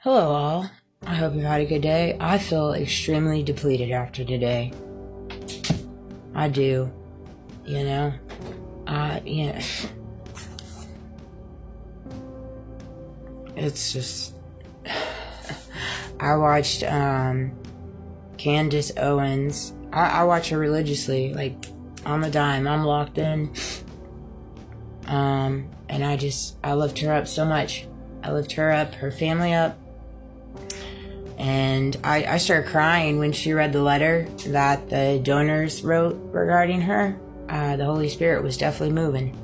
Hello, all. I hope you've had a good day. I feel extremely depleted after today. I do. You know? Yeah. It's just. I watched, Candace Owens. I watch her religiously. Like, on a dime. I'm locked in. And I lift her up so much. I lift her up, her family up. And I started crying when she read the letter that the donors wrote regarding her. The Holy Spirit was definitely moving.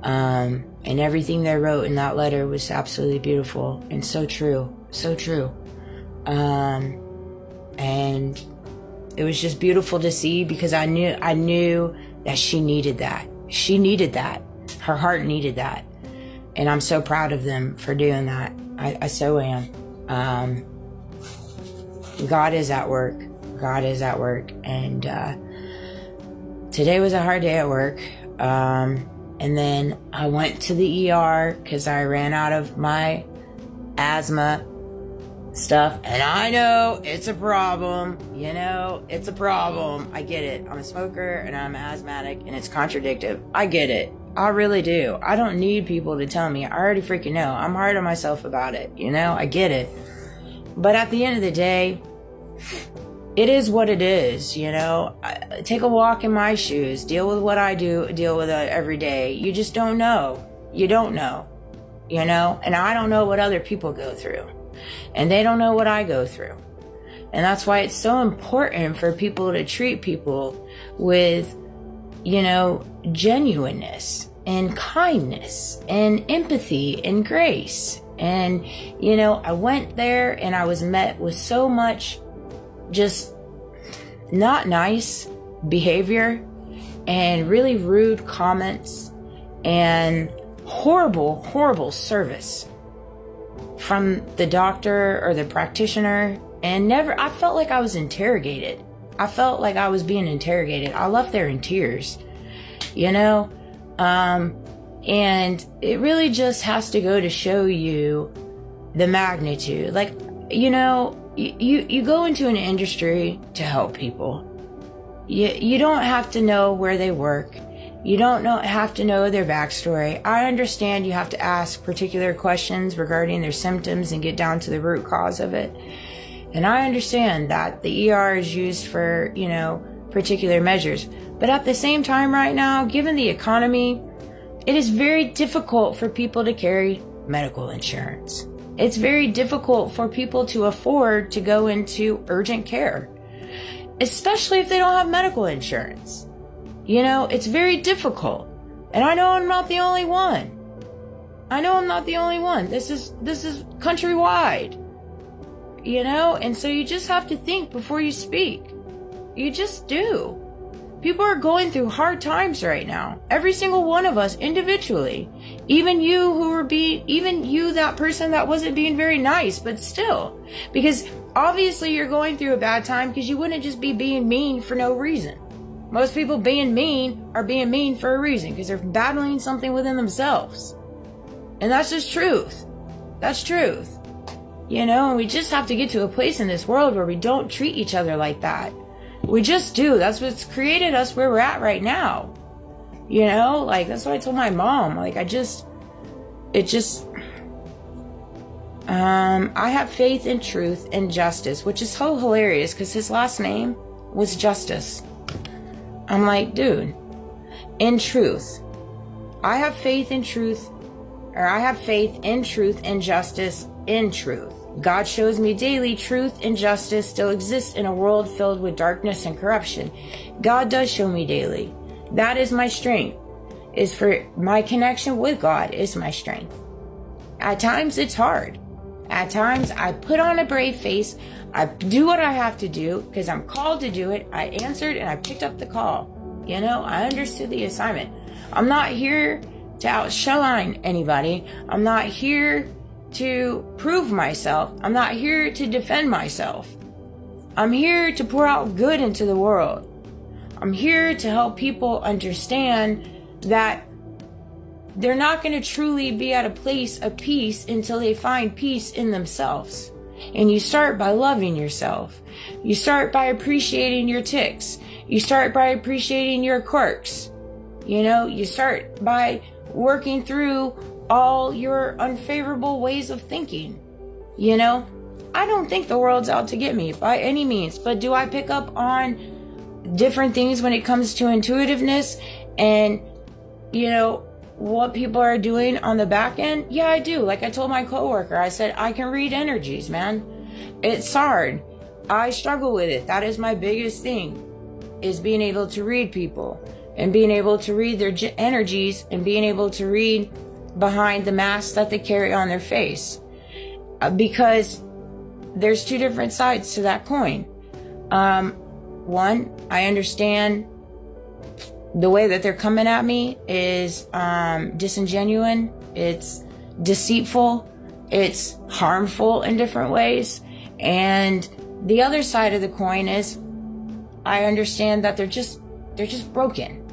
And everything they wrote in that letter was absolutely beautiful and so true. So true. And it was just beautiful to see because I knew that she needed that. She needed that. Her heart needed that. And I'm so proud of them for doing that. I so am. God is at work. God is at work. And today was a hard day at work. And then I went to the ER because I ran out of my asthma stuff. And I know it's a problem. You know, it's a problem. I get it. I'm a smoker and I'm asthmatic and it's contradictive. I get it. I really do. I don't need people to tell me. I already freaking know. I'm hard on myself about it. You know, I get it. But at the end of the day, it is what it is, you know. Take a walk in my shoes. Deal with what I deal with every day. You just don't know. You don't know, you know. And I don't know what other people go through. And they don't know what I go through. And that's why it's so important for people to treat people with, you know, genuineness and kindness and empathy and grace. And, you know, I went there and I was met with so much just not nice behavior and really rude comments and horrible, horrible service from the doctor or the practitioner. And I felt like I was interrogated. I felt like I was being interrogated. I left there in tears, you know? And it really just has to go to show you the magnitude. Like, you know, you go into an industry to help people. You don't have to know where they work. You don't have to know their backstory. I understand you have to ask particular questions regarding their symptoms and get down to the root cause of it. And I understand that the ER is used for, you know, particular measures. But at the same time right now, given the economy, it is very difficult for people to carry medical insurance. It's very difficult for people to afford to go into urgent care, especially if they don't have medical insurance. You know, it's very difficult. And I know I'm not the only one. I know I'm not the only one. This is countrywide. You know, and so you just have to think before you speak. You just do. People are going through hard times right now. Every single one of us individually. Even you, that person that wasn't being very nice, but still. Because obviously you're going through a bad time because you wouldn't just be being mean for no reason. Most people being mean are being mean for a reason because they're battling something within themselves. And that's just truth. That's truth. You know, and we just have to get to a place in this world where we don't treat each other like that. We just do. That's what's created us where we're at right now. You know, like, that's what I told my mom. Like, I have faith in truth and justice, which is so hilarious because his last name was Justice. I'm like, dude, in truth. I have faith in truth, or I have faith in truth and justice in truth. God shows me daily truth and justice still exists in a world filled with darkness and corruption. God does show me daily. That is my strength. Is for my connection with God is my strength. At times it's hard. At times I put on a brave face. I do what I have to do because I'm called to do it. I answered and I picked up the call. You know, I understood the assignment. I'm not here to outshine anybody. I'm not here to prove myself. I'm not here to defend myself. I'm here to pour out good into the world. I'm here to help people understand that they're not going to truly be at a place of peace until they find peace in themselves. And you start by loving yourself. You start by appreciating your tics. You start by appreciating your quirks. You start by working through all your unfavorable ways of thinking. I don't think the world's out to get me by any means, but do I pick up on different things when it comes to intuitiveness and, what people are doing on the back end? Yeah, I do. Like I told my coworker, I said, I can read energies, man. It's hard. I struggle with it. That is my biggest thing, is being able to read people and being able to read their energies and being able to read behind the mask that they carry on their face. Because there's two different sides to that coin. One, I understand the way that they're coming at me is disingenuous, it's deceitful, it's harmful in different ways. And the other side of the coin is I understand that they're just broken.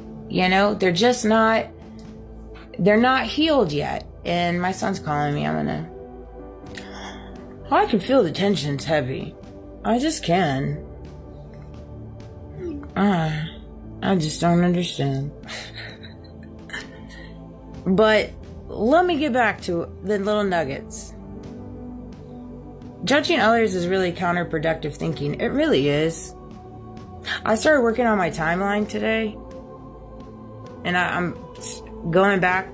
They're not healed yet. And my son's calling me. I can feel the tension's heavy. I just can. I just don't understand. But let me get back to the little nuggets. Judging others is really counterproductive thinking. It really is. I started working on my timeline today. And I'm going back.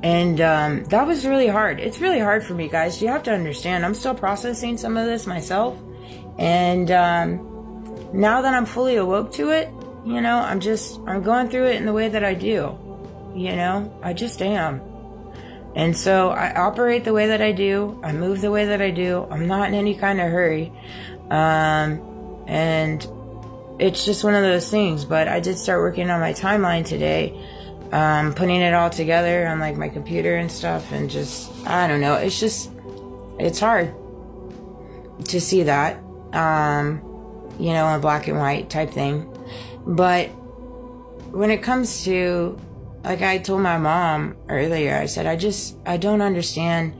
And that was really hard. It's really hard for me, guys. You have to understand, I'm still processing some of this myself. And now that I'm fully awoke to it, I'm going through it in the way that I do. I just am. And so I operate the way that I do. I move the way that I do. I'm not in any kind of hurry. And it's just one of those things. But I did start working on my timeline today. Putting it all together on like my computer and stuff, and just, I don't know, it's hard to see that, in black and white type thing. But when it comes to, like I told my mom earlier, I said, I don't understand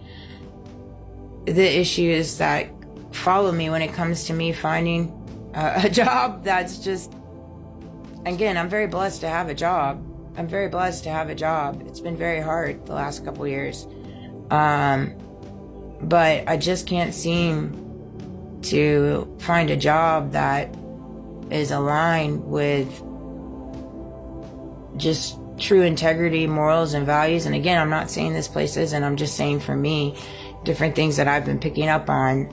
the issues that follow me when it comes to me finding a job that's just, again, I'm very blessed to have a job. It's been very hard the last couple years. But I just can't seem to find a job that is aligned with just true integrity, morals, and values. And again, I'm not saying this place isn't. I'm just saying for me, different things that I've been picking up on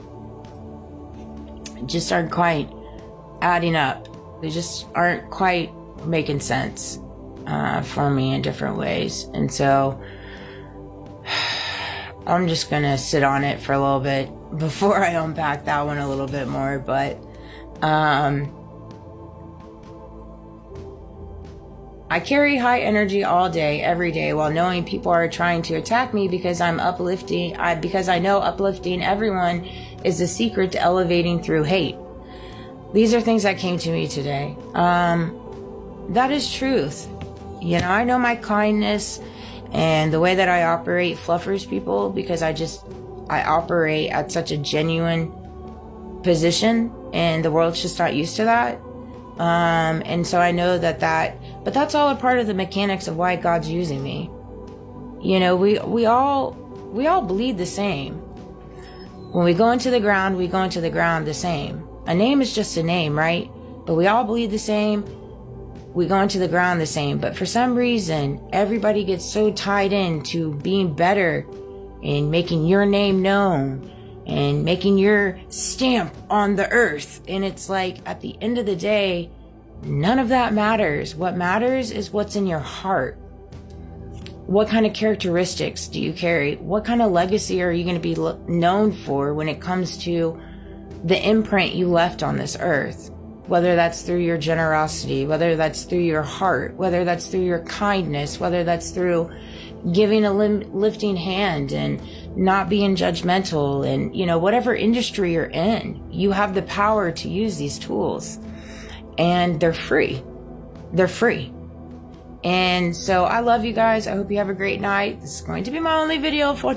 just aren't quite adding up. They just aren't quite making sense for me in different ways. And so I'm just gonna sit on it for a little bit before I unpack that one a little bit more. But I carry high energy all day, every day, while knowing people are trying to attack me because I'm uplifting. Because I know uplifting everyone is the secret to elevating through hate. These are things that came to me today. That is truth. I know my kindness and the way that I operate fluffers people because I operate at such a genuine position, and the world's just not used to that. And so I know but that's all a part of the mechanics of why God's using me. We all bleed the same. When we go into the ground, we go into the ground the same. A name is just a name, right? But we all bleed the same. We go into the ground the same. But for some reason, everybody gets so tied into being better and making your name known and making your stamp on the earth. And it's like, at the end of the day, none of that matters. What matters is what's in your heart. What kind of characteristics do you carry? What kind of legacy are you going to be known for when it comes to the imprint you left on this earth? Whether that's through your generosity, whether that's through your heart, whether that's through your kindness, whether that's through giving a lifting hand and not being judgmental, and whatever industry you're in, you have the power to use these tools, and they're free. And so I love you guys. I hope you have a great night. This is going to be my only video for